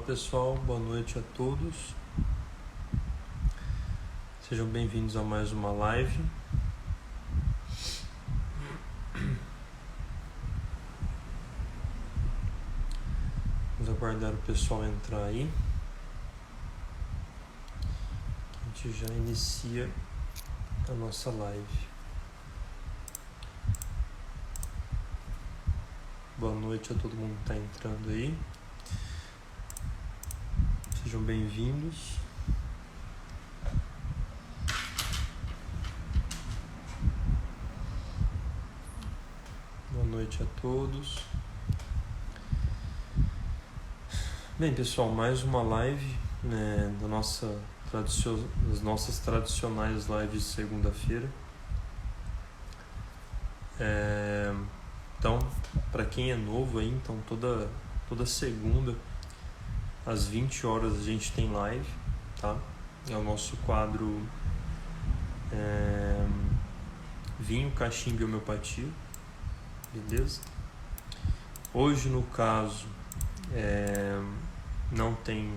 pessoal, boa noite a todos. Sejam bem-vindos a mais uma live. Vamos aguardar o pessoal entrar aí. A gente já inicia a nossa live. Boa noite a todo mundo que está entrando aí. Sejam bem-vindos. Boa noite a todos. Bem, pessoal, mais uma live, né, das nossas tradicionais lives de segunda-feira. Então, para quem é novo aí, então toda segunda às 20 horas a gente tem live, tá? É o nosso quadro Vinho, Cachimbo e Homeopatia, beleza? Hoje, no caso, não tem,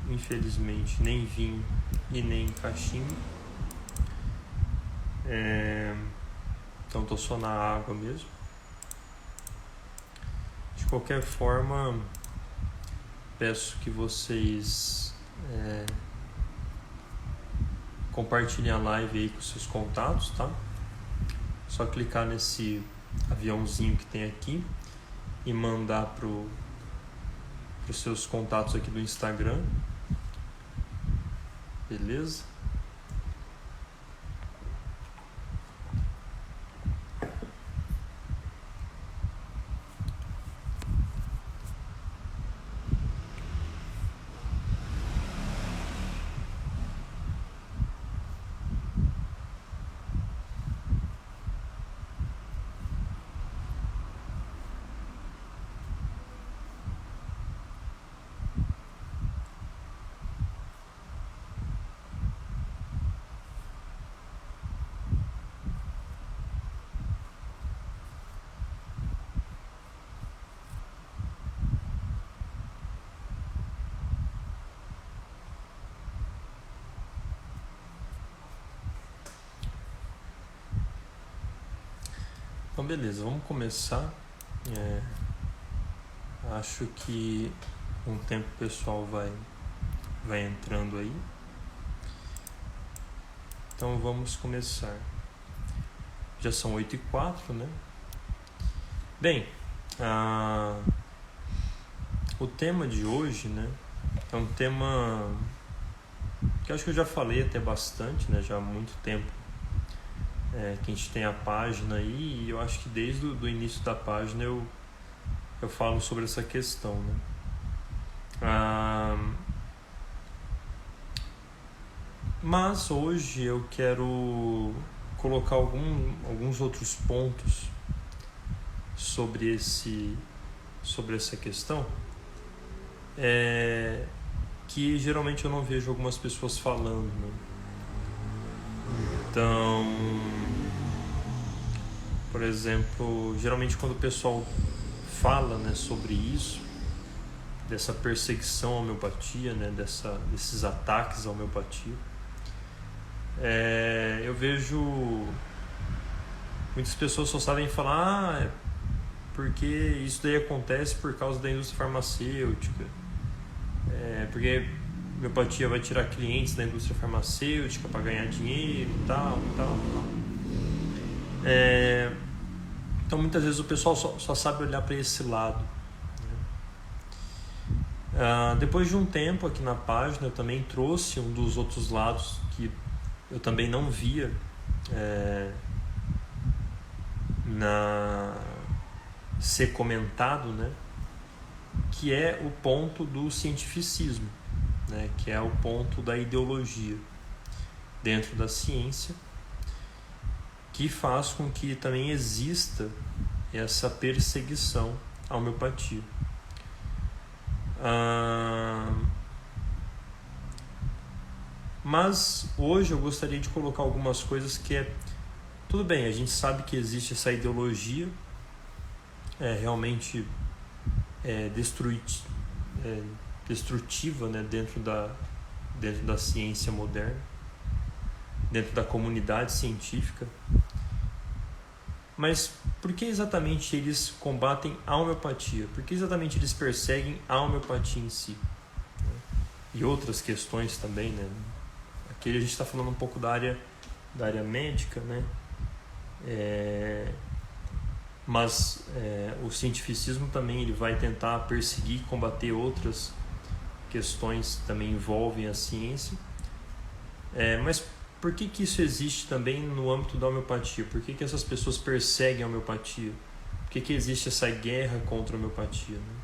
infelizmente, nem vinho e nem cachimbo. Então, estou só na água mesmo. De qualquer forma, peço que vocês compartilhem a live aí com seus contatos, tá? Só clicar nesse aviãozinho que tem aqui e mandar para os seus contatos aqui do Instagram, beleza? Então, beleza, vamos começar. Acho que com o tempo o pessoal vai entrando aí. Então, vamos começar. Já são 8h04, né? Bem, o tema de hoje, né, é um tema que eu acho que eu já falei até bastante, né, já há muito tempo. Que a gente tem a página aí, e eu acho que desde o início da página eu falo sobre essa questão, né? Mas hoje eu quero colocar alguns outros pontos sobre essa questão, que geralmente eu não vejo algumas pessoas falando, né? Então, por exemplo, geralmente quando o pessoal fala, né, sobre isso, dessa perseguição à homeopatia, né, desses ataques à homeopatia, eu vejo muitas pessoas só sabem falar, porque isso daí acontece por causa da indústria farmacêutica, porque homeopatia vai tirar clientes da indústria farmacêutica para ganhar dinheiro e tal. Então muitas vezes o pessoal só sabe olhar para esse lado, né? Depois de um tempo aqui na página eu também trouxe um dos outros lados que eu também não via ser comentado, né? Que é o ponto do cientificismo, né? Que é o ponto da ideologia dentro da ciência, que faz com que também exista essa perseguição à homeopatia. Mas hoje eu gostaria de colocar algumas coisas que tudo bem, a gente sabe que existe essa ideologia, realmente destrutiva, né, dentro da ciência moderna, dentro da comunidade científica. Mas por que exatamente eles combatem a homeopatia? Por que exatamente eles perseguem a homeopatia em si? E outras questões também, né? Aqui a gente está falando um pouco da área médica, né? Mas o cientificismo também ele vai tentar perseguir e combater outras questões que também envolvem a ciência. Mas por que isso existe também no âmbito da homeopatia? Por que essas pessoas perseguem a homeopatia? Por que existe essa guerra contra a homeopatia, né?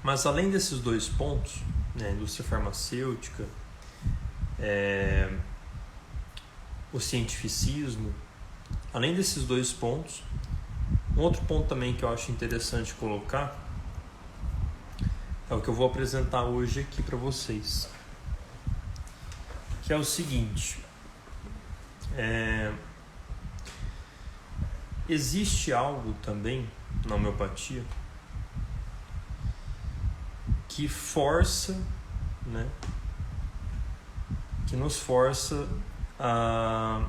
Mas além desses dois pontos, né, a indústria farmacêutica, o cientificismo, além desses dois pontos, um outro ponto também que eu acho interessante colocar é o que eu vou apresentar hoje aqui para vocês, que é o seguinte: existe algo também na homeopatia que força, né, que nos força a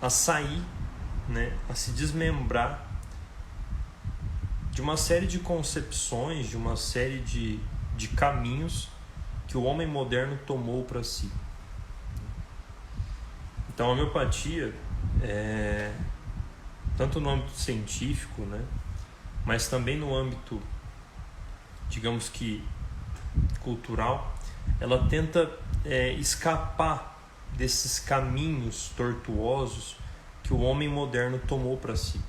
sair, né, a se desmembrar de uma série de concepções, de uma série de caminhos que o homem moderno tomou para si. Então a homeopatia, tanto no âmbito científico, né, mas também no âmbito, digamos que cultural, ela tenta escapar desses caminhos tortuosos que o homem moderno tomou para si.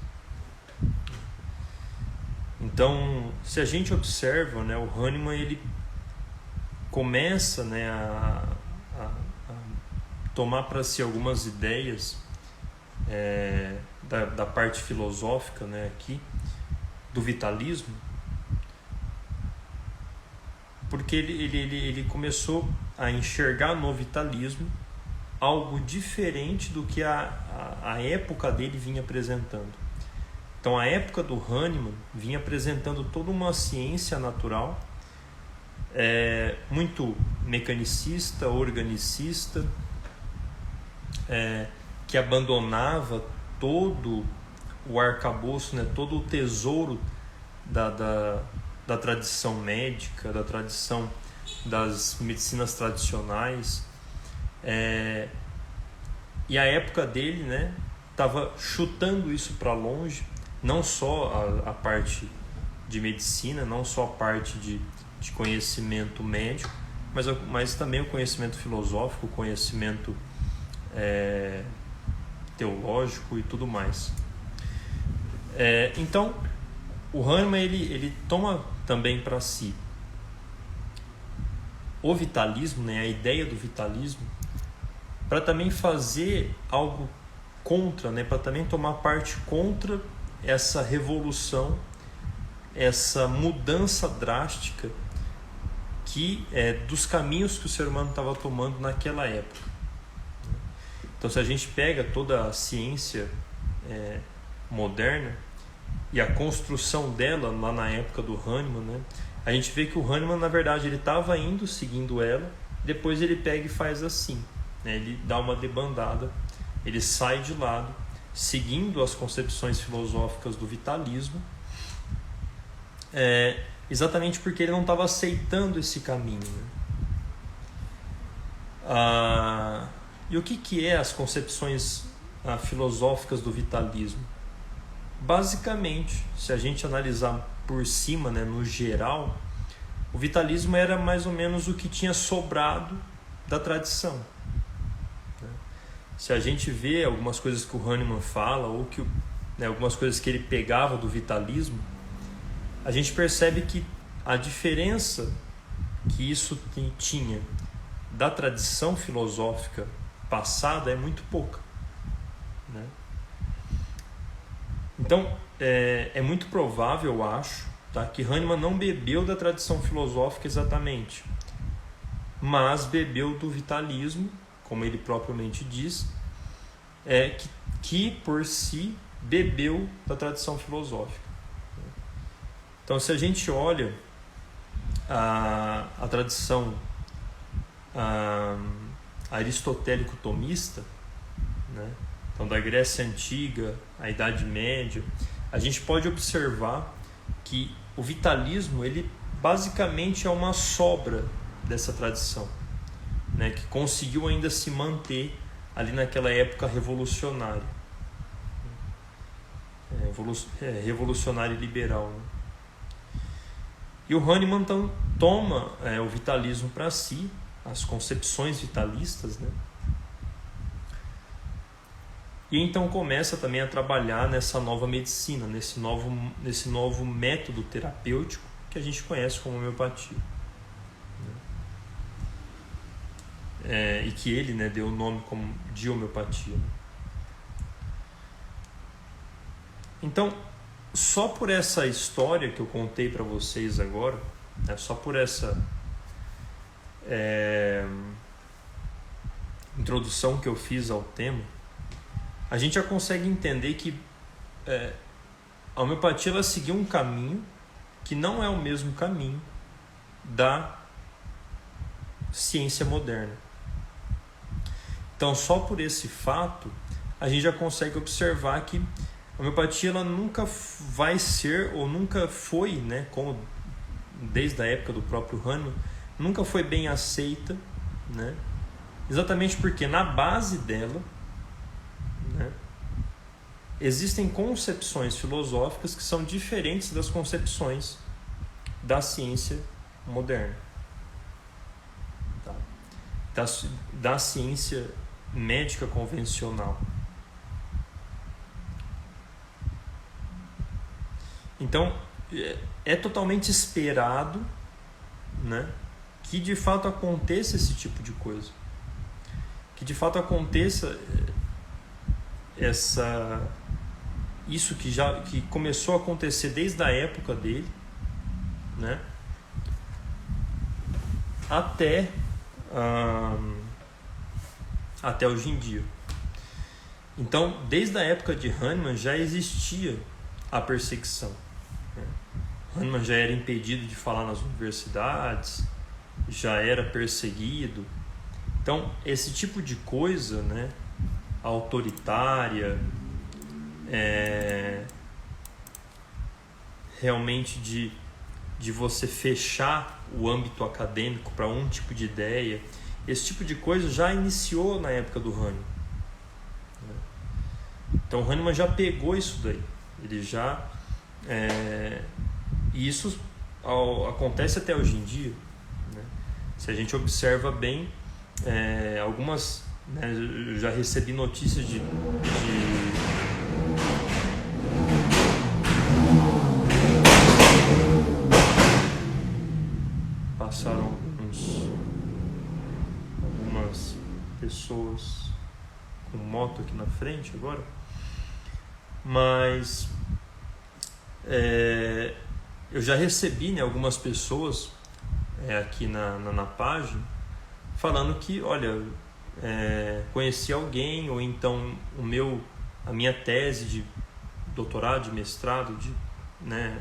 Então, se a gente observa, né, o Hahnemann ele começa, né, a tomar para si algumas ideias da parte filosófica, né, aqui, do vitalismo, porque ele começou a enxergar no vitalismo algo diferente do que a época dele vinha apresentando. Então a época do Hahnemann vinha apresentando toda uma ciência natural, muito mecanicista, organicista, que abandonava todo o arcabouço, né, todo o tesouro da tradição médica, da tradição das medicinas tradicionais. E a época dele, né, estava chutando isso para longe, não só a parte de medicina, não só a parte de conhecimento médico, mas também o conhecimento filosófico, o conhecimento teológico e tudo mais. Então, o Hahnemann ele toma também para si o vitalismo, né, a ideia do vitalismo, para também fazer algo contra, né, para também tomar parte contra essa revolução, essa mudança drástica dos caminhos que o ser humano estava tomando naquela época. Então, se a gente pega toda a ciência moderna e a construção dela lá na época do Hahnemann, né, a gente vê que o Hahnemann, na verdade, ele estava seguindo ela, depois ele pega e faz assim, né, ele dá uma debandada, ele sai de lado, seguindo as concepções filosóficas do vitalismo, exatamente porque ele não estava aceitando esse caminho, né? E o que é as concepções filosóficas do vitalismo? Basicamente, se a gente analisar por cima, né, no geral, o vitalismo era mais ou menos o que tinha sobrado da tradição. Se a gente vê algumas coisas que o Hahnemann fala, ou que, né, algumas coisas que ele pegava do vitalismo, a gente percebe que a diferença que isso tinha da tradição filosófica passada é muito pouca, né? Então, é muito provável, eu acho, tá, que Hahnemann não bebeu da tradição filosófica exatamente, mas bebeu do vitalismo, como ele propriamente diz, que por si, bebeu da tradição filosófica. Então, se a gente olha a tradição aristotélico-tomista, né? Então, da Grécia Antiga, a Idade Média, a gente pode observar que o vitalismo, ele basicamente é uma sobra dessa tradição, né? Que conseguiu ainda se manter ali naquela época revolucionária, revolucionária e liberal, né? E o Hahnemann então toma o vitalismo para si, as concepções vitalistas, né? E então começa também a trabalhar nessa nova medicina, nesse novo método terapêutico que a gente conhece como homeopatia. E que ele, né, deu o nome de homeopatia. Então, só por essa história que eu contei para vocês agora, né, só por essa introdução que eu fiz ao tema, a gente já consegue entender que a homeopatia ela seguiu um caminho que não é o mesmo caminho da ciência moderna. Então, só por esse fato, a gente já consegue observar que a homeopatia ela nunca vai ser, ou nunca foi, né, como desde a época do próprio Hahnemann, nunca foi bem aceita, né, exatamente porque na base dela, né, existem concepções filosóficas que são diferentes das concepções da ciência moderna, tá? Da ciência médica convencional. Então, é totalmente esperado, né, que de fato aconteça esse tipo de coisa. Que de fato aconteça isso que começou a acontecer desde a época dele, né, até hoje em dia. Então, desde a época de Hahnemann já existia a perseguição, né? Hahnemann já era impedido de falar nas universidades, já era perseguido. Então, esse tipo de coisa, né, autoritária, realmente de você fechar o âmbito acadêmico para um tipo de ideia, esse tipo de coisa já iniciou na época do Hahnemann. Então, o Hahnemann já pegou isso daí. Ele já... e isso acontece até hoje em dia, né? Se a gente observa bem, algumas... né, eu já recebi notícias de passaram algumas pessoas com moto aqui na frente agora, mas eu já recebi, né, algumas pessoas aqui na página falando que, olha, conheci alguém, ou então a minha tese de doutorado, de mestrado, né,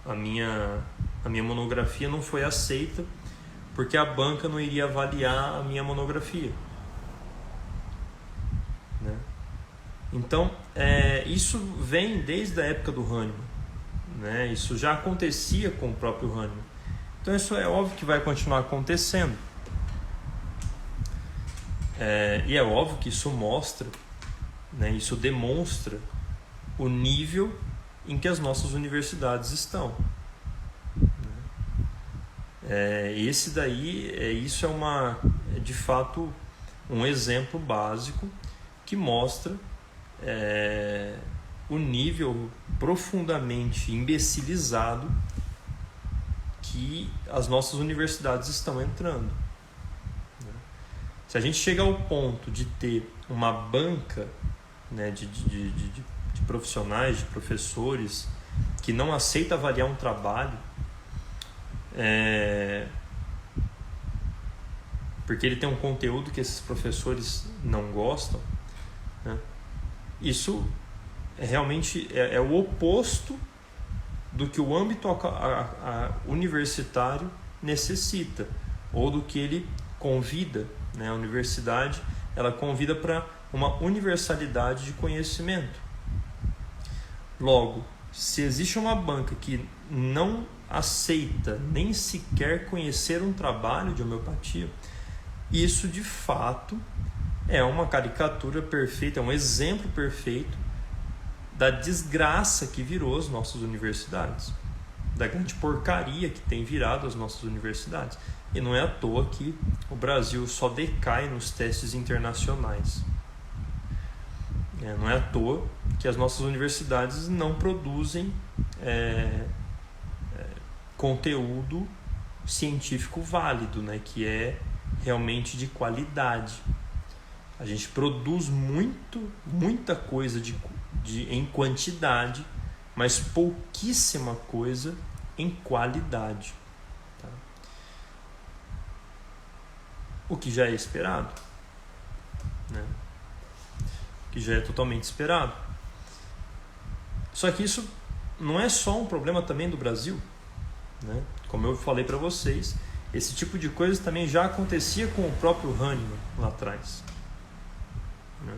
a minha monografia não foi aceita porque a banca não iria avaliar a minha monografia, né? Então, isso vem desde a época do Hahnemann, né? Isso já acontecia com o próprio Hahnemann. Então, isso é óbvio que vai continuar acontecendo. E é óbvio que isso mostra, né, isso demonstra o nível em que as nossas universidades estão. Esse daí, isso é de fato um exemplo básico que mostra o nível profundamente imbecilizado que as nossas universidades estão entrando. Se a gente chega ao ponto de ter uma banca, né, de profissionais, de professores que não aceita avaliar um trabalho, porque ele tem um conteúdo que esses professores não gostam, né, isso realmente é o oposto do que o âmbito universitário necessita, ou do que ele convida, né? A universidade, ela convida para uma universalidade de conhecimento. Logo, se existe uma banca que não aceita nem sequer conhecer um trabalho de homeopatia, isso de fato é uma caricatura perfeita, é um exemplo perfeito da desgraça que virou as nossas universidades, da grande porcaria que tem virado as nossas universidades. E não é à toa que o Brasil só decai nos testes internacionais. Não é à toa que as nossas universidades não produzem conteúdo científico válido, né, que é realmente de qualidade. A gente produz muita coisa em quantidade, mas pouquíssima coisa em qualidade. Tá? O que já é esperado, né? O que já é totalmente esperado. Só que isso não é só um problema também do Brasil, né? Como eu falei para vocês, esse tipo de coisa também já acontecia com o próprio Hahnemann lá atrás, né?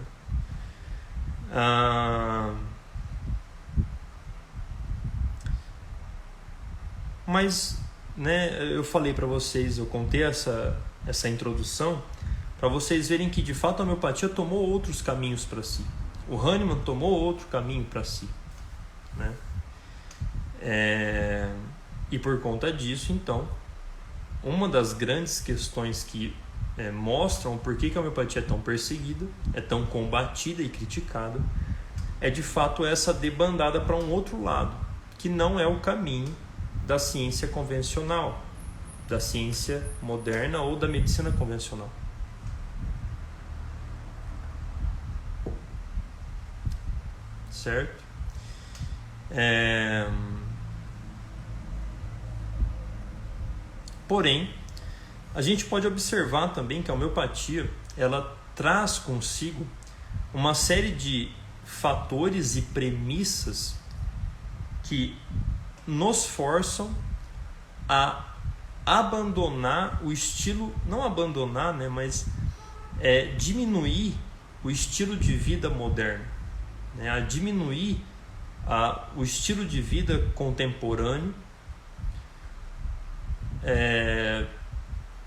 Mas, né, eu falei para vocês, eu contei essa introdução para vocês verem que de fato a homeopatia tomou outros caminhos para si. O Hahnemann tomou outro caminho para si, né? E por conta disso, então, uma das grandes questões que mostram por que a homeopatia é tão perseguida, é tão combatida e criticada, é de fato essa debandada para um outro lado, que não é o caminho da ciência convencional, da ciência moderna ou da medicina convencional. Certo? Porém, a gente pode observar também que a homeopatia ela traz consigo uma série de fatores e premissas que nos forçam a abandonar o estilo, não abandonar, né, mas diminuir o estilo de vida moderno, né, a diminuir o estilo de vida contemporâneo,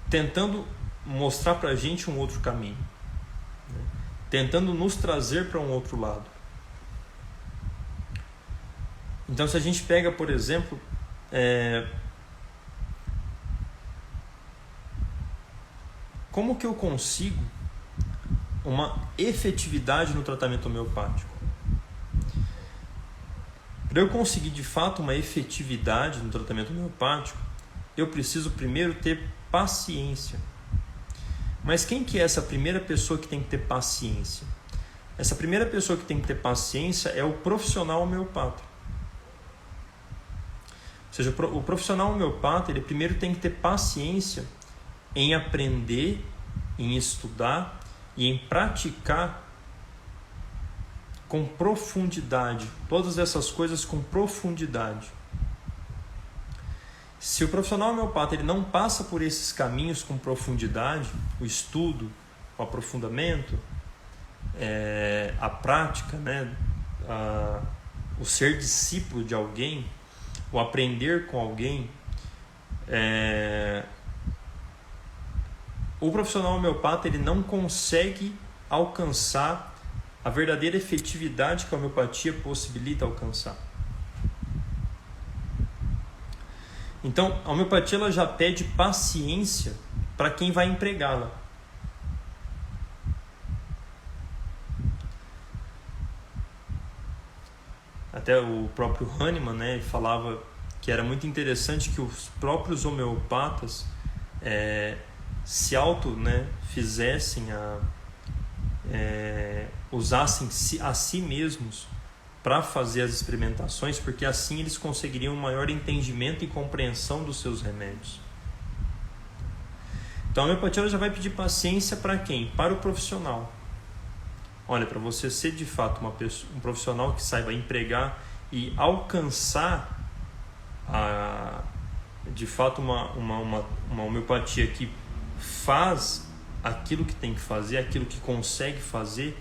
tentando mostrar para a gente um outro caminho, né, tentando nos trazer para um outro lado. Então, se a gente pega, por exemplo, como que eu consigo uma efetividade no tratamento homeopático? Para eu conseguir de fato uma efetividade no tratamento homeopático, eu preciso primeiro ter paciência. Mas quem que é essa primeira pessoa que tem que ter paciência? Essa primeira pessoa que tem que ter paciência é o profissional homeopata. Ou seja, o profissional homeopata, ele primeiro tem que ter paciência em aprender, em estudar e em praticar com profundidade, todas essas coisas com profundidade. Se o profissional homeopata ele não passa por esses caminhos com profundidade, o estudo, o aprofundamento, a prática, né, o ser discípulo de alguém, o aprender com alguém, o profissional homeopata ele não consegue alcançar a verdadeira efetividade que a homeopatia possibilita alcançar. Então, a homeopatia ela já pede paciência para quem vai empregá-la. Até o próprio Hahnemann, né, falava que era muito interessante que os próprios homeopatas se fizessem usassem a si mesmos para fazer as experimentações, porque assim eles conseguiriam um maior entendimento e compreensão dos seus remédios. Então a homeopatia já vai pedir paciência para quem? Para o profissional. A Olha, para você ser de fato um profissional que saiba empregar e alcançar de fato uma homeopatia que faz aquilo que tem que fazer, aquilo que consegue fazer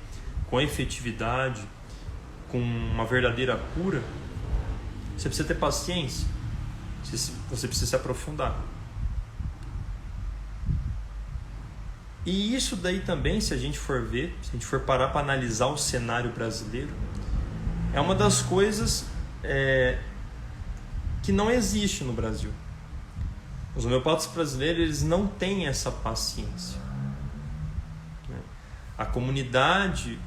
com efetividade, com uma verdadeira cura, você precisa ter paciência, você precisa se aprofundar. E isso daí também, se a gente for ver, se a gente for parar para analisar o cenário brasileiro, é uma das coisas que não existe no Brasil. Os homeopatas brasileiros, eles não têm essa paciência. A comunidade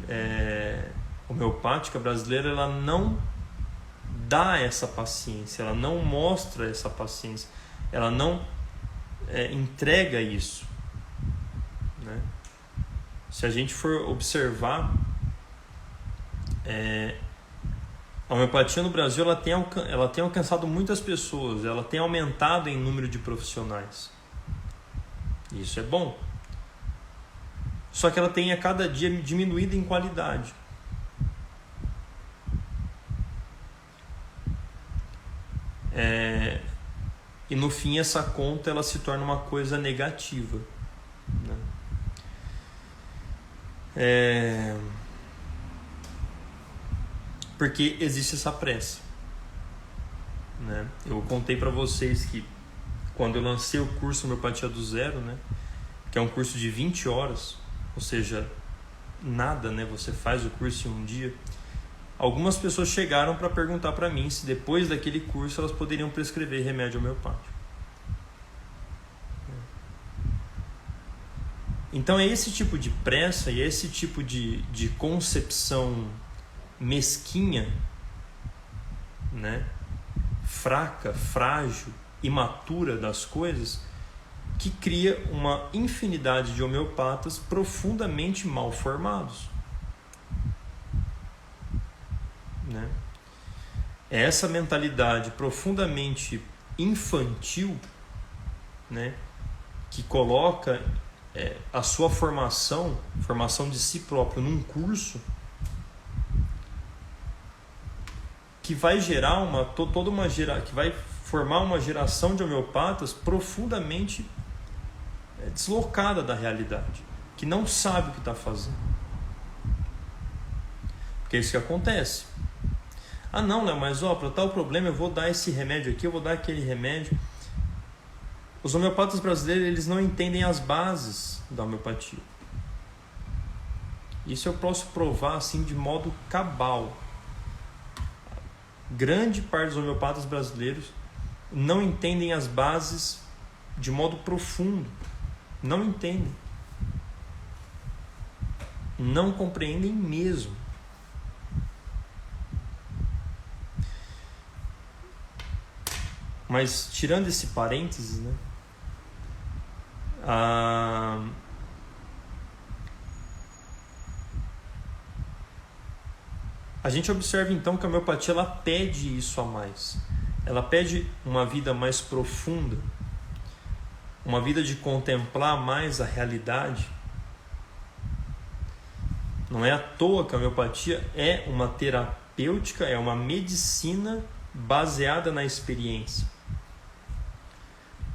homeopática brasileira, ela não dá essa paciência, ela não mostra essa paciência, ela não entrega isso. Né? Se a gente for observar, a homeopatia no Brasil ela tem alcançado muitas pessoas, ela tem aumentado em número de profissionais. Isso é bom. Só que ela tem a cada dia diminuído em qualidade. E no fim essa conta ela se torna uma coisa negativa. Né? Porque existe essa pressa. Né? Eu contei para vocês que quando eu lancei o curso Homeopatia do Zero, né, que é um curso de 20 horas, ou seja, nada, né, você faz o curso em um dia, algumas pessoas chegaram para perguntar para mim se depois daquele curso elas poderiam prescrever remédio homeopático. Então é esse tipo de pressa e esse tipo de concepção mesquinha, né, fraca, frágil, imatura das coisas, que cria uma infinidade de homeopatas profundamente mal formados. Né? É essa mentalidade profundamente infantil, né, que coloca a sua formação de si próprio num curso, que vai gerar que vai formar uma geração de homeopatas profundamente deslocada da realidade, que não sabe o que está fazendo. Porque é isso que acontece. Ah não, Léo, mas para tal problema eu vou dar esse remédio aqui, eu vou dar aquele remédio. Os homeopatas brasileiros, eles não entendem as bases da homeopatia. Isso eu posso provar assim de modo cabal. Grande parte dos homeopatas brasileiros não entendem as bases de modo profundo. Não entendem. Não compreendem mesmo. Mas tirando esse parênteses, né? A gente observa então que a homeopatia ela pede isso a mais. Ela pede uma vida mais profunda, uma vida de contemplar mais a realidade. Não é à toa que a homeopatia é uma terapêutica, é uma medicina baseada na experiência.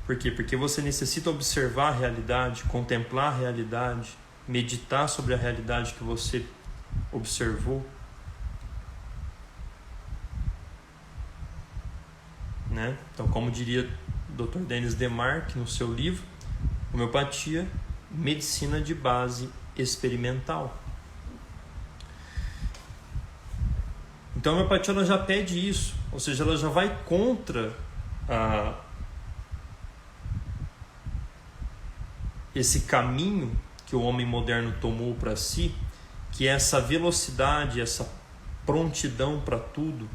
Por quê? Porque você necessita observar a realidade, contemplar a realidade, meditar sobre a realidade que você observou. Né? Então, como diria o Dr. Denis Demarque no seu livro, homeopatia, medicina de base experimental. Então a homeopatia ela já pede isso, ou seja, ela já vai contra esse caminho que o homem moderno tomou para si, que é essa velocidade, essa prontidão para tudo,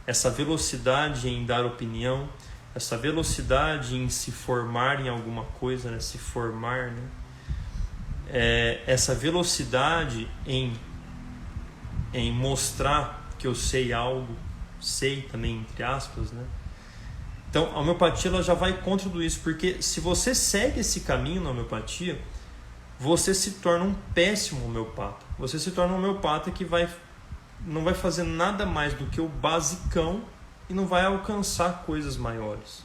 essa velocidade em dar opinião, essa velocidade em se formar em alguma coisa, né? Se formar, né? Essa velocidade em mostrar que eu sei algo, sei também entre aspas, né? Então a homeopatia ela já vai contra tudo isso, porque se você segue esse caminho na homeopatia, você se torna um péssimo homeopata. Você se torna um homeopata que não vai fazer nada mais do que o basicão e não vai alcançar coisas maiores.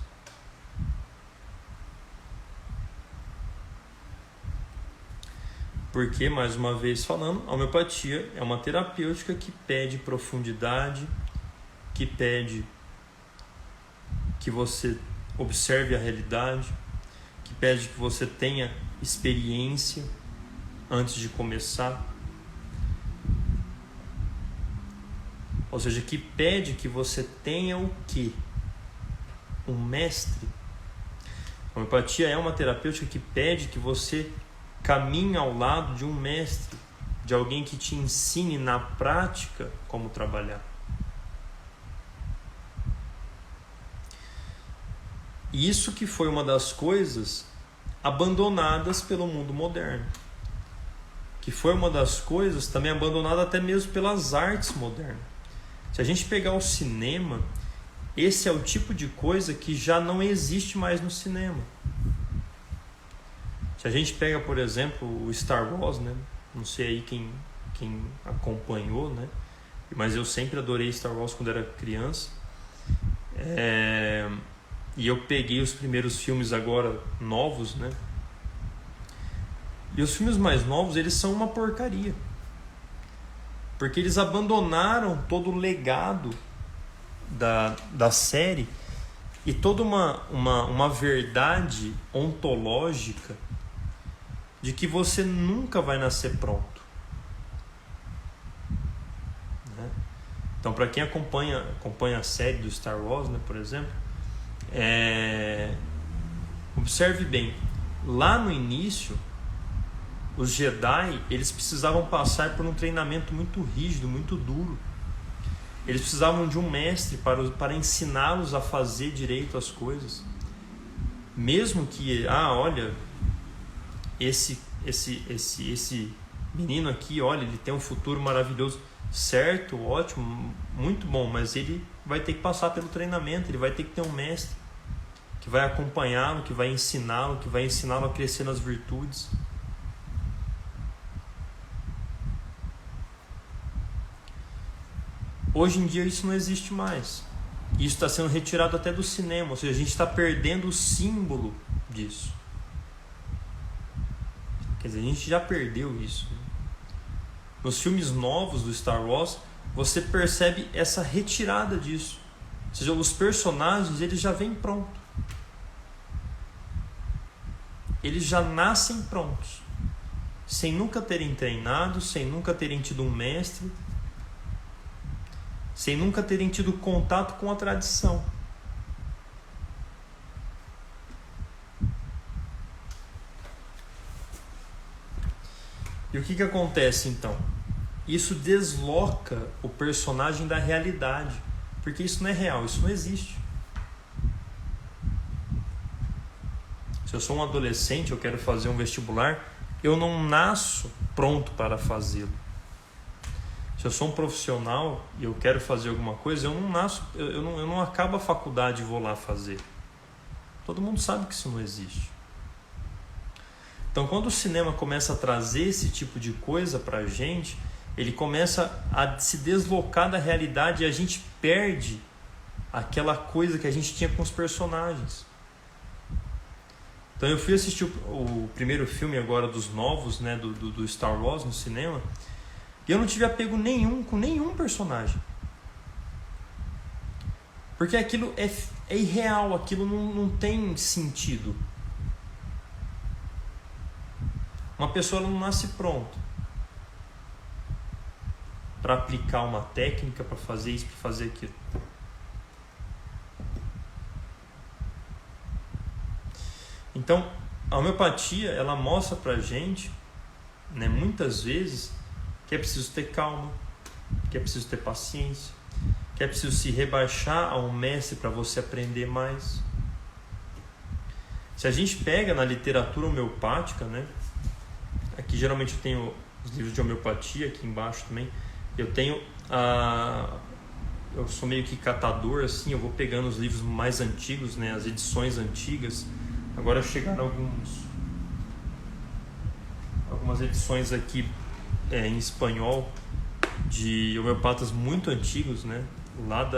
Porque, mais uma vez falando, a homeopatia é uma terapêutica que pede profundidade, que pede que você observe a realidade, que pede que você tenha experiência antes de começar. Ou seja, que pede que você tenha o quê? Um mestre. A homeopatia é uma terapêutica que pede que você caminhe ao lado de um mestre, de alguém que te ensine na prática como trabalhar. E isso que foi uma das coisas abandonadas pelo mundo moderno. Que foi uma das coisas também abandonada até mesmo pelas artes modernas. Se a gente pegar o cinema, esse é o tipo de coisa que já não existe mais no cinema. Se a gente pega, por exemplo, o Star Wars, né? Não sei aí quem acompanhou, né? Mas eu sempre adorei Star Wars quando era criança. E eu peguei os primeiros filmes agora novos, né? E os filmes mais novos, eles são uma porcaria. Porque eles abandonaram todo o legado da série e toda uma verdade ontológica de que você nunca vai nascer pronto. Né? Então, para quem acompanha a série do Star Wars, né, por exemplo, observe bem, lá no início, os Jedi, eles precisavam passar por um treinamento muito rígido, muito duro. Eles precisavam de um mestre para ensiná-los a fazer direito as coisas. Mesmo que, olha, esse menino aqui, olha, ele tem um futuro maravilhoso. Certo, ótimo, muito bom, mas ele vai ter que passar pelo treinamento, ele vai ter que ter um mestre que vai acompanhá-lo, que vai ensiná-lo, a crescer nas virtudes. Hoje em dia isso não existe mais. Isso está sendo retirado até do cinema, ou seja, a gente está perdendo o símbolo disso. Quer dizer, a gente já perdeu isso. Nos filmes novos do Star Wars, você percebe essa retirada disso. Ou seja, os personagens, eles já vêm prontos. Eles já nascem prontos. Sem nunca terem treinado, sem nunca terem tido um mestre, sem nunca terem tido contato com a tradição. E o que acontece então? Isso desloca o personagem da realidade, porque isso não é real, isso não existe. Se eu sou um adolescente, eu quero fazer um vestibular, eu não nasço pronto para fazê-lo. Se eu sou um profissional e eu quero fazer alguma coisa, eu não acabo a faculdade e vou lá fazer. Todo mundo sabe que isso não existe. Então, quando o cinema começa a trazer esse tipo de coisa para a gente, ele começa a se deslocar da realidade e a gente perde aquela coisa que a gente tinha com os personagens. Então, eu fui assistir o primeiro filme agora dos novos, né, do Star Wars no cinema, e eu não tive apego nenhum com nenhum personagem. Porque aquilo é irreal, aquilo não tem sentido. Uma pessoa não nasce pronta para aplicar uma técnica, para fazer isso, para fazer aquilo. Então, a homeopatia, ela mostra para a gente, né, muitas vezes, que é preciso ter calma, que é preciso ter paciência, que é preciso se rebaixar a um mestre para você aprender mais. Se a gente pega na literatura homeopática, né, aqui geralmente eu tenho os livros de homeopatia, aqui embaixo também, eu tenho eu sou meio que catador, assim, eu vou pegando os livros mais antigos, né, as edições antigas. Agora chegaram umas edições aqui em espanhol de homeopatas muito antigos, né? Lá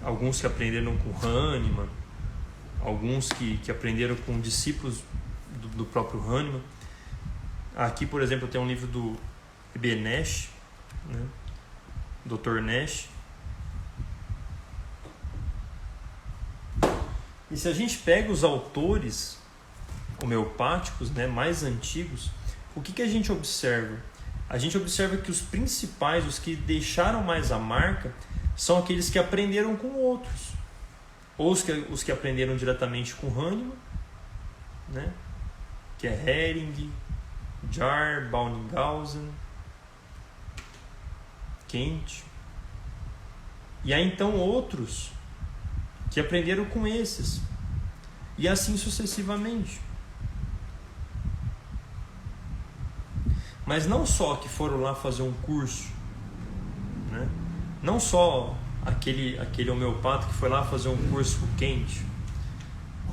alguns que aprenderam com Hahnemann, alguns que aprenderam com discípulos do próprio Hahnemann. Aqui, por exemplo, tem um livro do E.B. Nash, né? Dr. Nash. E se a gente pega os autores homeopáticos, né, mais antigos, o que a gente observa? A gente observa que os principais, os que deixaram mais a marca, são aqueles que aprenderam com outros. Ou os que aprenderam diretamente com Hahnemann, né, que é Hering, Jar, Bauninghausen, Kent. E aí então outros que aprenderam com esses. E assim sucessivamente. Mas não só que foram lá fazer um curso, né? Não só aquele homeopata que foi lá fazer um curso com Kent,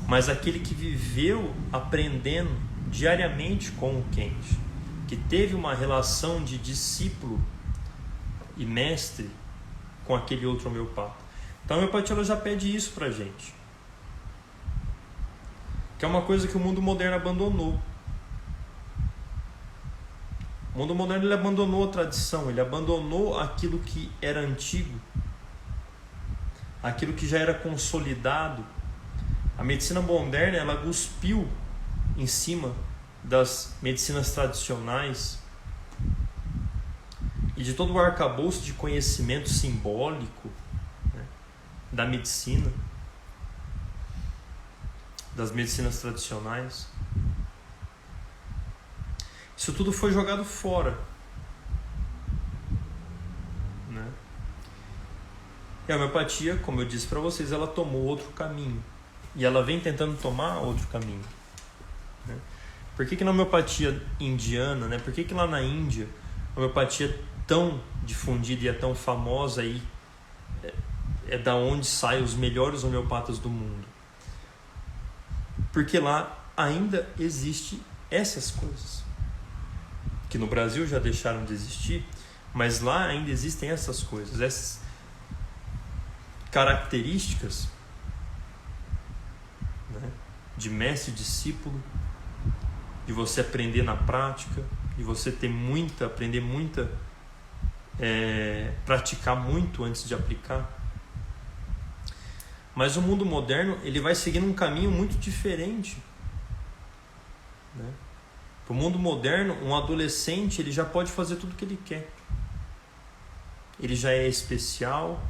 mas aquele que viveu aprendendo diariamente com o Kent, que teve uma relação de discípulo e mestre com aquele outro homeopata. Então a homeopatia ela já pede isso pra gente, que é uma coisa que o mundo moderno abandonou. O mundo moderno ele abandonou a tradição, ele abandonou aquilo que era antigo, aquilo que já era consolidado. A medicina moderna ela cuspiu em cima das medicinas tradicionais e de todo o arcabouço de conhecimento simbólico, né, da medicina, das medicinas tradicionais. Isso tudo foi jogado fora, né? E a homeopatia, como eu disse para vocês, ela tomou outro caminho. E ela vem tentando tomar outro caminho, né? Por que na homeopatia indiana, né? Por que lá na Índia a homeopatia é tão difundida e é tão famosa e é da onde saem os melhores homeopatas do mundo? Porque lá ainda existe essas coisas que no Brasil já deixaram de existir, mas lá ainda existem essas coisas, essas características, né, de mestre e discípulo, de você aprender na prática, de você praticar muito antes de aplicar. Mas o mundo moderno ele vai seguindo um caminho muito diferente, né? Para o mundo moderno, um adolescente ele já pode fazer tudo o que ele quer. Ele já é especial,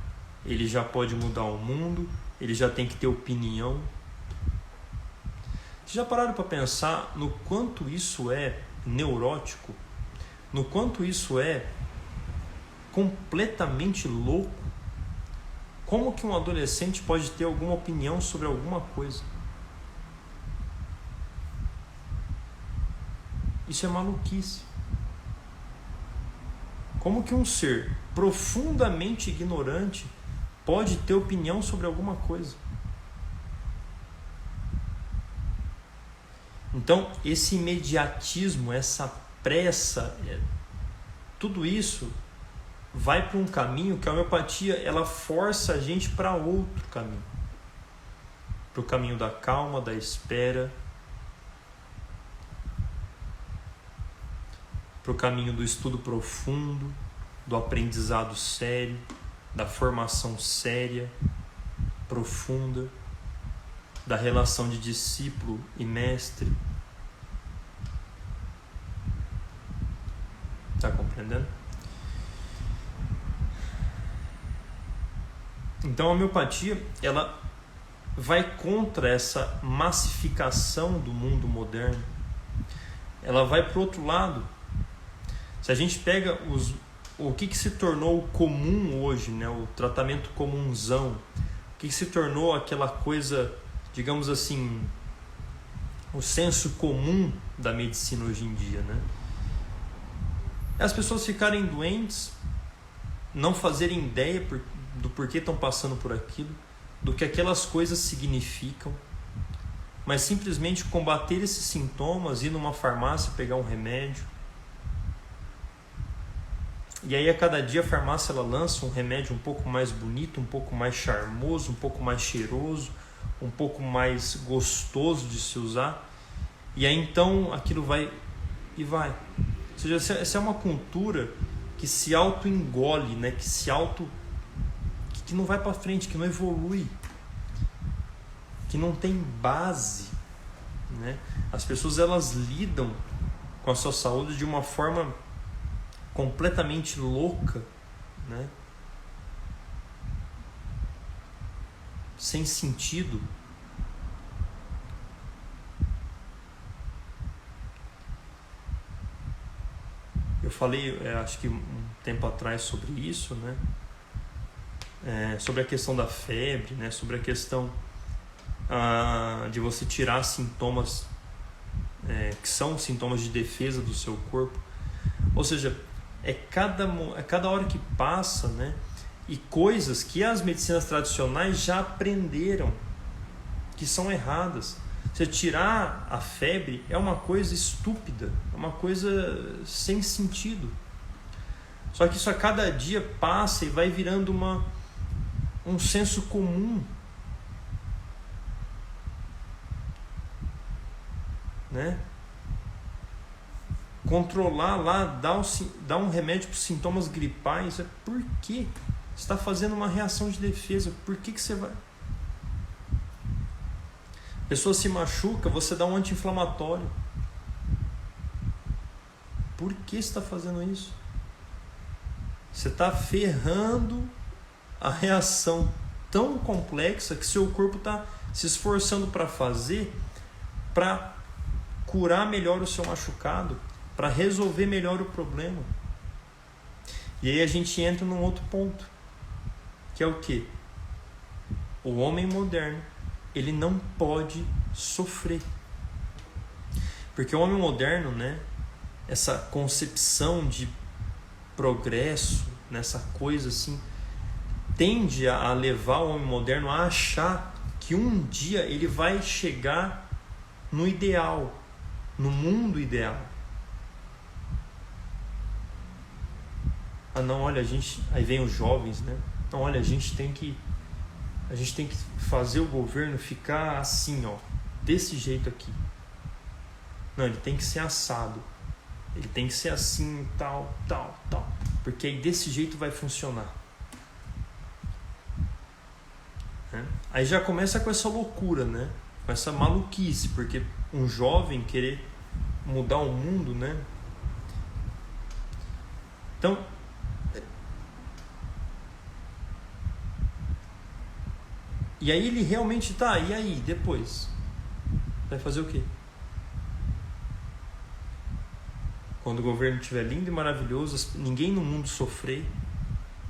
ele já pode mudar o mundo, ele já tem que ter opinião. Vocês já pararam para pensar no quanto isso é neurótico? No quanto isso é completamente louco? Como que um adolescente pode ter alguma opinião sobre alguma coisa? Isso é maluquice. Como que um ser profundamente ignorante pode ter opinião sobre alguma coisa? Então, esse imediatismo, essa pressa, tudo isso vai para um caminho que a homeopatia ela força a gente para outro caminho. Para o caminho da calma, da espera, para o caminho do estudo profundo, do aprendizado sério, da formação séria, profunda, da relação de discípulo e mestre. Está compreendendo? Então a homeopatia ela vai contra essa massificação do mundo moderno. Ela vai para o outro lado. Se a gente pega o que se tornou comum hoje, né? O tratamento comunzão, o que se tornou aquela coisa, digamos assim, o senso comum da medicina hoje em dia, né? As pessoas ficarem doentes, não fazerem ideia do porquê estão passando por aquilo, do que aquelas coisas significam, mas simplesmente combater esses sintomas, ir numa farmácia pegar um remédio. E aí a cada dia a farmácia ela lança um remédio um pouco mais bonito, um pouco mais charmoso, um pouco mais cheiroso, um pouco mais gostoso de se usar. E aí então aquilo vai e vai. Ou seja, essa é uma cultura que se auto-engole, né? Que não vai para frente, que não evolui, que não tem base, né? As pessoas elas lidam com a sua saúde de uma forma completamente louca, né? Sem sentido. Eu falei, acho que um tempo atrás sobre isso, né? Sobre a questão da febre, né? Sobre a questão de você tirar sintomas que são sintomas de defesa do seu corpo. Ou seja, cada hora que passa, né? E coisas que as medicinas tradicionais já aprenderam que são erradas. Você tirar a febre é uma coisa estúpida, é uma coisa sem sentido. Só que isso a cada dia passa e vai virando um senso comum, né? Controlar lá, dar um remédio para os sintomas gripais, por quê? Você está fazendo uma reação de defesa, por que você vai... A pessoa se machuca, você dá um anti-inflamatório. Por que você está fazendo isso? Você está ferrando a reação tão complexa que seu corpo está se esforçando para fazer, para curar melhor o seu machucado, para resolver melhor o problema. E aí a gente entra num outro ponto, que é o quê? O homem moderno, ele não pode sofrer. Porque o homem moderno, né, essa concepção de progresso, nessa coisa assim, tende a levar o homem moderno a achar que um dia ele vai chegar no ideal, no mundo ideal. Não, olha, aí vem os jovens, né? Não, olha, a gente tem que fazer o governo ficar assim, ó, desse jeito aqui. Não, ele tem que ser assado. Ele tem que ser assim, tal. Porque aí desse jeito vai funcionar. Aí já começa com essa loucura, né? Com essa maluquice, porque um jovem querer mudar o mundo, né? Então, e aí ele realmente tá, e aí, depois? Vai fazer o quê? Quando o governo estiver lindo e maravilhoso, ninguém no mundo sofrer,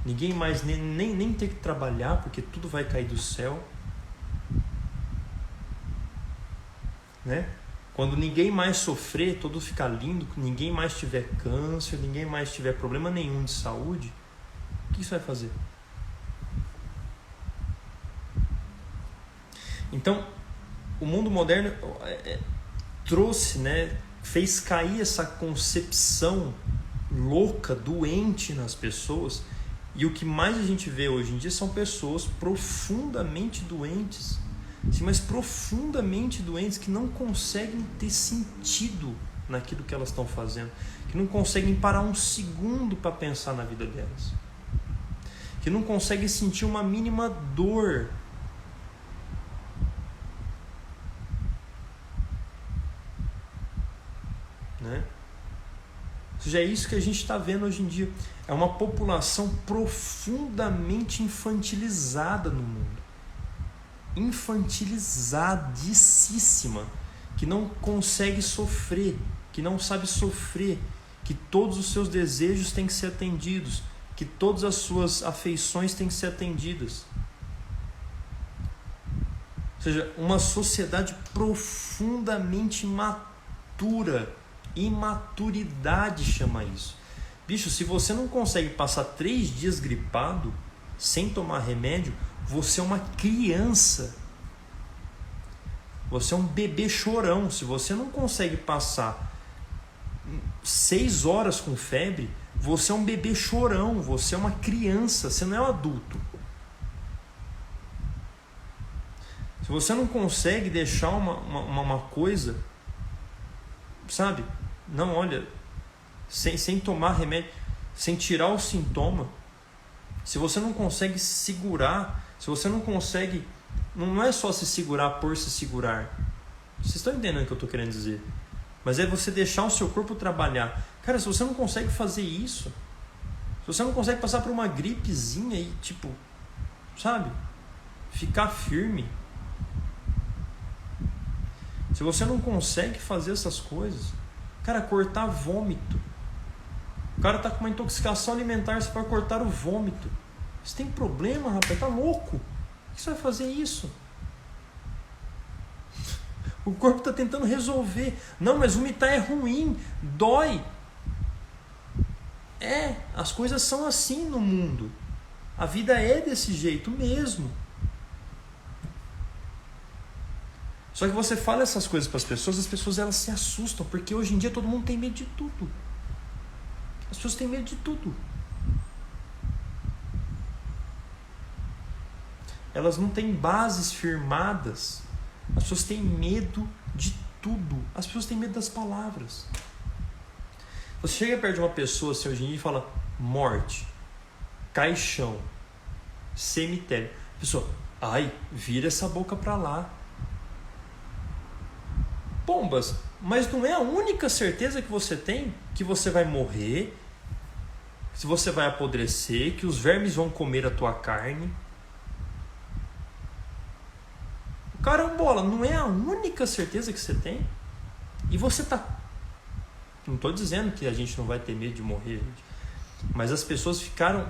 ninguém mais nem ter que trabalhar, porque tudo vai cair do céu, né? Quando ninguém mais sofrer, tudo ficar lindo, ninguém mais tiver câncer, ninguém mais tiver problema nenhum de saúde, o que isso vai fazer? Então, o mundo moderno trouxe, né, fez cair essa concepção louca, doente nas pessoas, e o que mais a gente vê hoje em dia são pessoas profundamente doentes, sim, mas profundamente doentes, que não conseguem ter sentido naquilo que elas estão fazendo, que não conseguem parar um segundo para pensar na vida delas, que não conseguem sentir uma mínima dor. Né? Ou seja, é isso que a gente está vendo hoje em dia. É uma população profundamente infantilizada no mundo. Infantilizadíssima. Que não consegue sofrer, que não sabe sofrer, que todos os seus desejos têm que ser atendidos, que todas as suas afeições têm que ser atendidas. Ou seja, uma sociedade profundamente imatura. Imaturidade chama isso. Bicho, se você não consegue passar 3 dias gripado sem tomar remédio, você é uma criança. Você é um bebê chorão. Se você não consegue passar 6 horas com febre, você é um bebê chorão. Você é uma criança, você não é um adulto. Se você não consegue deixar uma coisa, sabe? Não, olha, sem tomar remédio, sem tirar o sintoma, se você não consegue segurar, se você não consegue, não é só se segurar por se segurar. Vocês estão entendendo o que eu estou querendo dizer? Mas é você deixar o seu corpo trabalhar. Cara, se você não consegue fazer isso, se você não consegue passar por uma gripezinha e, tipo, sabe? Ficar firme. Se você não consegue fazer essas coisas, cara, cortar vômito. O cara tá com uma intoxicação alimentar, você vai cortar o vômito. Você tem problema, rapaz, tá louco? Por que você vai fazer isso? O corpo tá tentando resolver. Não, mas vomitar é ruim, dói. As coisas são assim no mundo. A vida é desse jeito mesmo. Só que você fala essas coisas para as pessoas elas se assustam, porque hoje em dia todo mundo tem medo de tudo. As pessoas têm medo de tudo. Elas não têm bases firmadas. As pessoas têm medo de tudo. As pessoas têm medo das palavras. Você chega perto de uma pessoa assim hoje em dia e fala morte, caixão, cemitério. A pessoa, ai, vira essa boca para lá. Pombas, mas não é a única certeza que você tem que você vai morrer, que você vai apodrecer, que os vermes vão comer a tua carne. Carambola, não é a única certeza que você tem? E você tá... Não estou dizendo que a gente não vai ter medo de morrer, gente. Mas as pessoas ficaram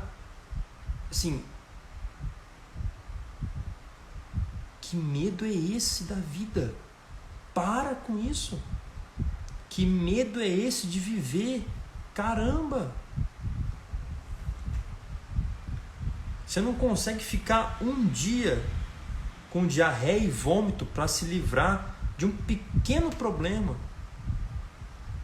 assim... Que medo é esse da vida? Para com isso. Que medo é esse de viver? Caramba! Você não consegue ficar um dia com diarreia e vômito para se livrar de um pequeno problema.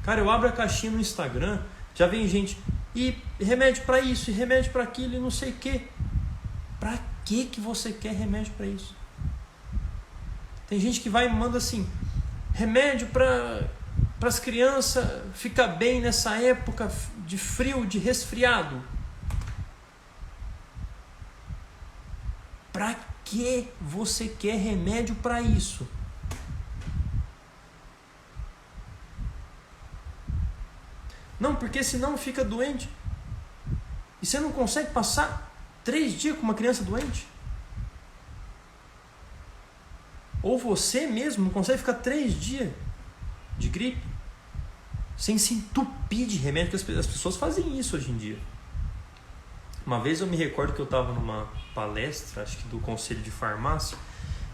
Cara, eu abro a caixinha no Instagram, já vem gente, e remédio para isso, e remédio para aquilo, e não sei o quê. Para que você quer remédio para isso? Tem gente que vai e manda assim, remédio para as crianças ficar bem nessa época de frio, de resfriado. Para que você quer remédio para isso? Não, porque senão fica doente. E você não consegue passar 3 dias com uma criança doente? Ou você mesmo não consegue ficar 3 dias de gripe sem se entupir de remédio, porque as pessoas fazem isso hoje em dia. Uma vez eu me recordo que eu estava numa palestra, acho que do Conselho de Farmácia,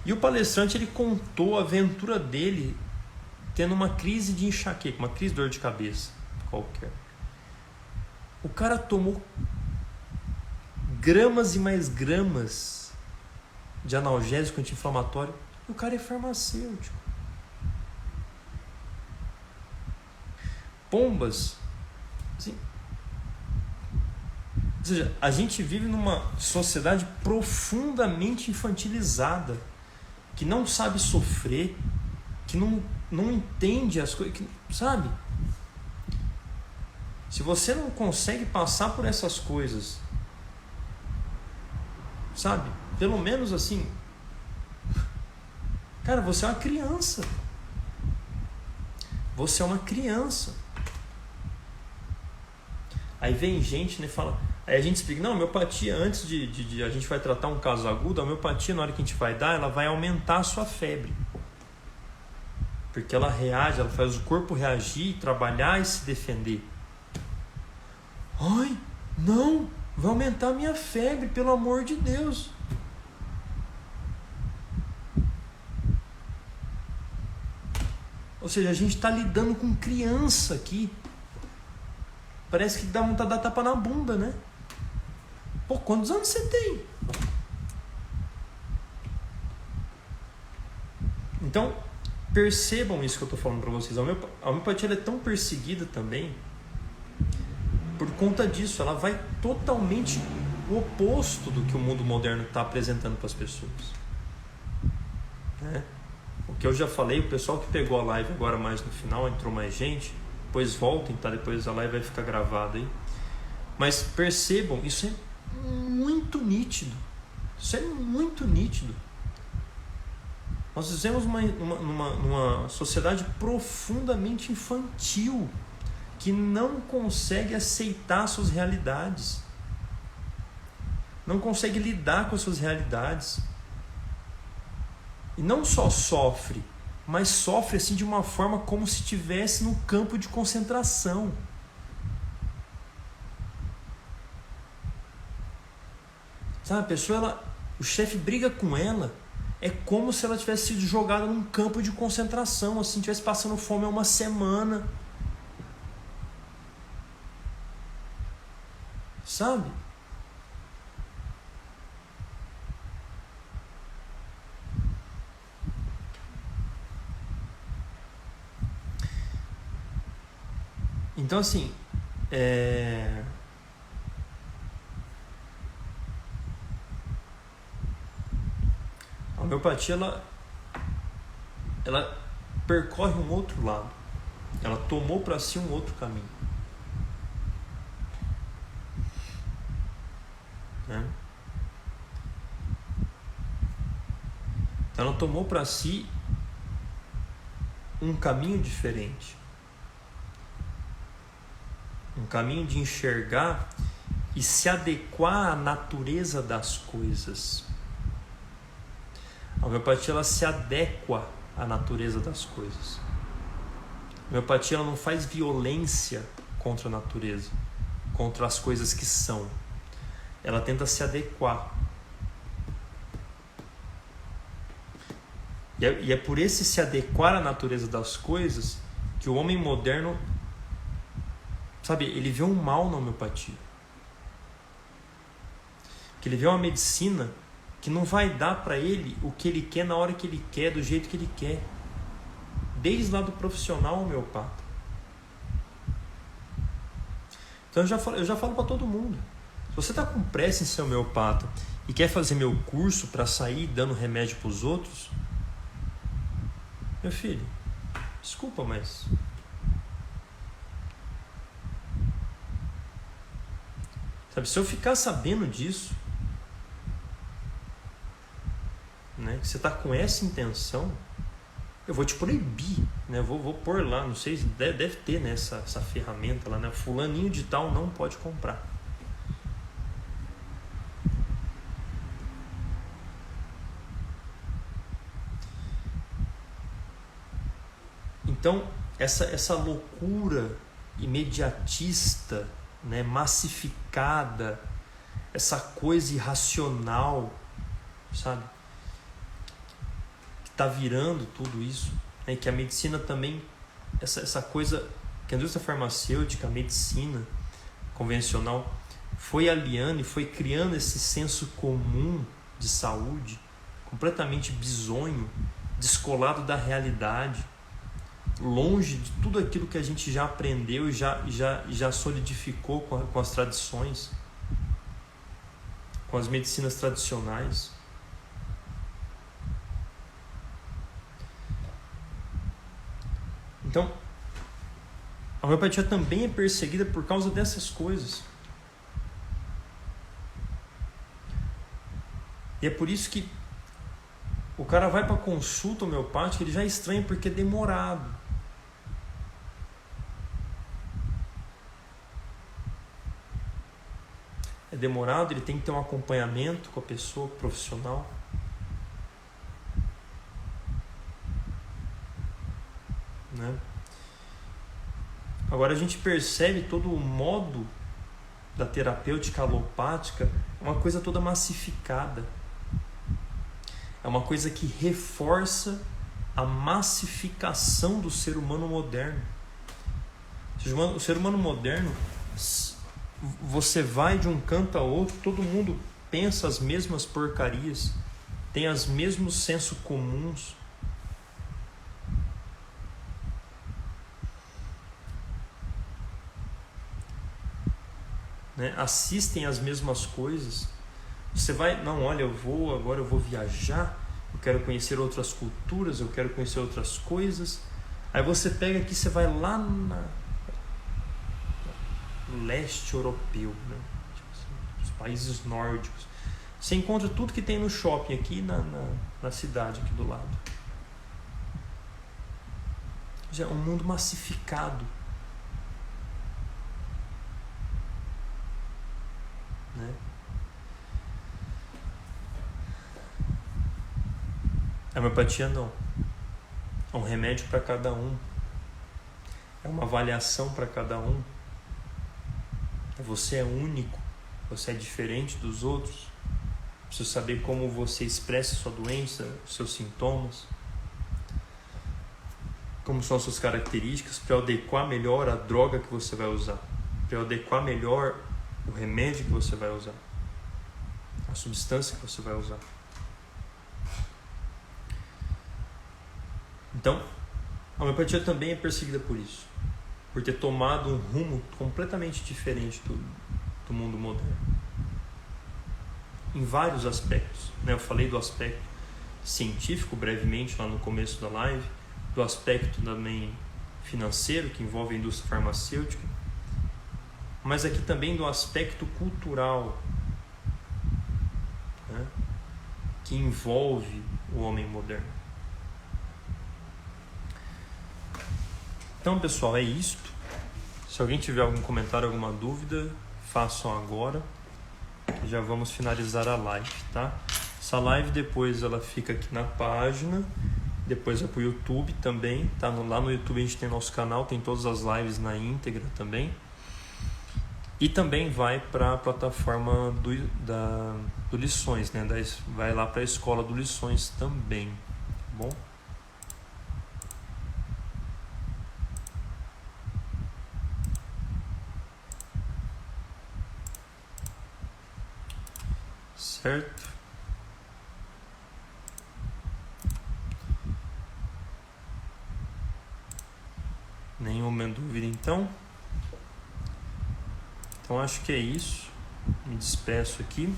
e o palestrante ele contou a aventura dele tendo uma crise de enxaqueca, uma crise de dor de cabeça qualquer. O cara tomou gramas e mais gramas de analgésico anti-inflamatório e o cara é farmacêutico. Pombas, assim, ou seja, a gente vive numa sociedade profundamente infantilizada, que não sabe sofrer, que não entende as coisas, sabe? Se você não consegue passar por essas coisas, sabe? Pelo menos assim, cara, você é uma criança. Você é uma criança. Aí vem gente, né, fala... Aí a gente explica, não, a homeopatia, antes de a gente vai tratar um caso agudo, a homeopatia, na hora que a gente vai dar, ela vai aumentar a sua febre. Porque ela reage, ela faz o corpo reagir, trabalhar e se defender. Ai, não, vai aumentar a minha febre, pelo amor de Deus. Ou seja, a gente está lidando com criança aqui. Parece que dá vontade de dar tapa na bunda, né? Pô, quantos anos você tem? Então, percebam isso que eu estou falando para vocês. A homeopatia ela é tão perseguida também por conta disso. Ela vai totalmente o oposto do que o mundo moderno está apresentando para as pessoas. Né? O que eu já falei, o pessoal que pegou a live agora mais no final, entrou mais gente, depois voltem, tá? Depois a live vai ficar gravada aí. Mas percebam, isso é muito nítido. Isso é muito nítido. Nós vivemos numa sociedade profundamente infantil, que não consegue aceitar suas realidades, não consegue lidar com as suas realidades. E não só sofre, mas sofre assim de uma forma como se estivesse no campo de concentração. Sabe, a pessoa, o chefe briga com ela, é como se ela tivesse sido jogada num campo de concentração, assim, tivesse passando fome há uma semana. Sabe? Então, assim, a homeopatia, ela percorre um outro lado. Ela tomou para si um outro caminho. Né? Ela tomou para si um caminho diferente. Um caminho de enxergar e se adequar à natureza das coisas. A homeopatia ela se adequa à natureza das coisas. A homeopatia ela não faz violência contra a natureza, contra as coisas que são. Ela tenta se adequar. E é por esse se adequar à natureza das coisas que o homem moderno, sabe, ele vê um mal na homeopatia. Que ele vê uma medicina que não vai dar para ele o que ele quer na hora que ele quer, do jeito que ele quer. Desde lá do profissional homeopata. Então eu já falo para todo mundo. Se você está com pressa em ser homeopata e quer fazer meu curso para sair dando remédio para os outros, meu filho, desculpa, mas sabe, se eu ficar sabendo disso, né, que você está com essa intenção, eu vou te proibir, né? Vou pôr lá, não sei, deve ter, né, essa ferramenta lá, né? Fulaninho de tal não pode comprar. Então, essa loucura imediatista, né, massificada, essa coisa irracional, sabe, que está virando tudo isso, né, que a medicina também, essa coisa que a indústria farmacêutica, a medicina convencional foi aliando e foi criando esse senso comum de saúde completamente bizonho, descolado da realidade, longe de tudo aquilo que a gente já aprendeu e já solidificou com as tradições, com as medicinas tradicionais. Então, a homeopatia também é perseguida por causa dessas coisas. E é por isso que o cara vai para consulta homeopática, ele já é estranho porque é demorado. É demorado, ele tem que ter um acompanhamento com a pessoa, profissional. Né? Agora a gente percebe todo o modo da terapêutica alopática, é uma coisa toda massificada. É uma coisa que reforça a massificação do ser humano moderno. O ser humano moderno, você vai de um canto a outro, todo mundo pensa as mesmas porcarias, tem os mesmos sensos comuns. né, assistem às mesmas coisas. Você vai, não, olha, agora eu vou viajar, eu quero conhecer outras culturas, eu quero conhecer outras coisas. Aí você pega aqui, você vai lá no leste europeu, né? Tipo assim, os países nórdicos. Você encontra tudo que tem no shopping aqui na cidade aqui do lado. Já é um mundo massificado, né? A homeopatia não. É um remédio para cada um. É uma avaliação para cada um. Você é único. Você é diferente dos outros. Precisa saber como você expressa sua doença, seus sintomas. Como são as suas características, para adequar melhor a droga que você vai usar. Para adequar melhor o remédio que você vai usar. A substância que você vai usar. Então, a homeopatia também é perseguida por isso, por ter tomado um rumo completamente diferente do mundo moderno. Em vários aspectos, né? Eu falei do aspecto científico brevemente lá no começo da live, do aspecto também financeiro, que envolve a indústria farmacêutica, mas aqui também do aspecto cultural, né? Que envolve o homem moderno. Então, pessoal, é isto. Se alguém tiver algum comentário, alguma dúvida, façam agora. Já vamos finalizar a live, tá? Essa live depois ela fica aqui na página, depois vai para o YouTube também, tá? Lá no YouTube a gente tem nosso canal, tem todas as lives na íntegra também. E também vai para a plataforma do Lições, né? Vai lá para a escola do Lições também, tá bom? Certo? Nenhuma dúvida então? Então acho que é isso. Me despeço aqui.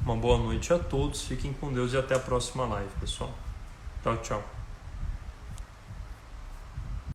Uma boa noite a todos. Fiquem com Deus e até a próxima live, pessoal. Tchau, tchau.